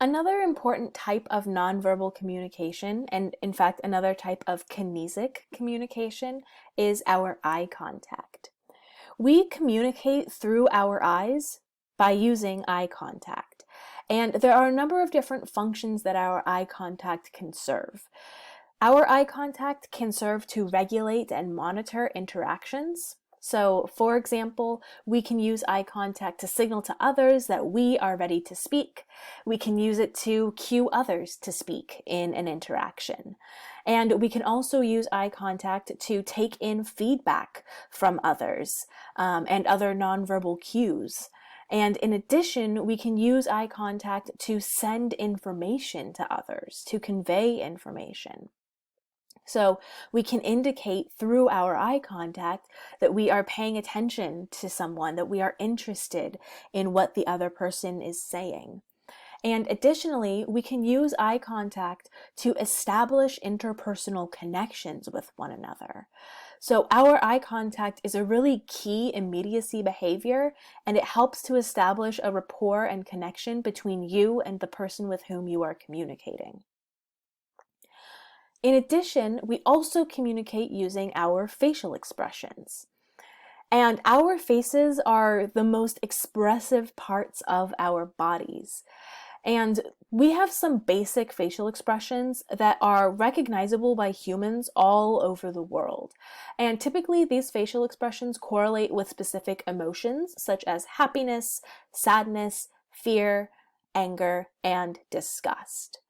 Another important type of nonverbal communication, and in fact, another type of kinesic communication, is our eye contact. We communicate through our eyes by using eye contact. And there are a number of different functions that our eye contact can serve. Our eye contact can serve to regulate and monitor interactions. So, for example, we can use eye contact to signal to others that we are ready to speak. We can use it to cue others to speak in an interaction. And we can also use eye contact to take in feedback from others and other nonverbal cues. And in addition, we can use eye contact to send information to others, to convey information. So we can indicate through our eye contact that we are paying attention to someone, that we are interested in what the other person is saying. And additionally, we can use eye contact to establish interpersonal connections with one another. So our eye contact is a really key immediacy behavior, and it helps to establish a rapport and connection between you and the person with whom you are communicating. In addition, we also communicate using our facial expressions. And our faces are the most expressive parts of our bodies. And we have some basic facial expressions that are recognizable by humans all over the world. And typically, these facial expressions correlate with specific emotions such as happiness, sadness, fear, anger, and disgust.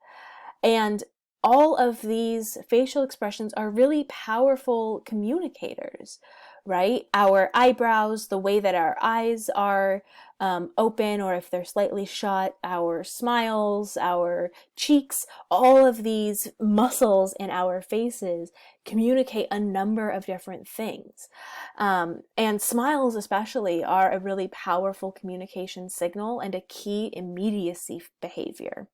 And all of these facial expressions are really powerful communicators, right? Our eyebrows, the way that our eyes are open or if they're slightly shut, our smiles, our cheeks, all of these muscles in our faces communicate a number of different things. And smiles especially are a really powerful communication signal and a key immediacy behavior.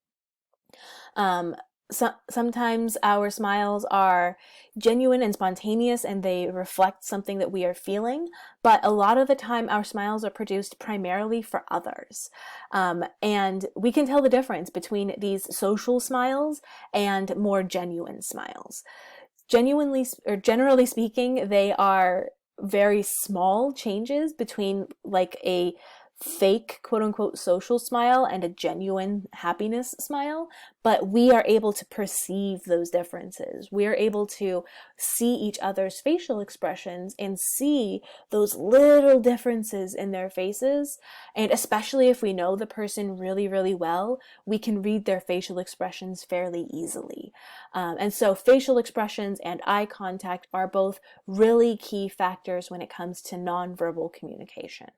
Sometimes our smiles are genuine and spontaneous and they reflect something that we are feeling, but a lot of the time our smiles are produced primarily for others. And we can tell the difference between these social smiles and more genuine smiles. Generally speaking, they are very small changes between like a fake quote unquote social smile and a genuine happiness smile, but we are able to perceive those differences. We are able to see each other's facial expressions and see those little differences in their faces. And especially if we know the person really, really well, we can read their facial expressions fairly easily. And so facial expressions and eye contact are both really key factors when it comes to nonverbal communication.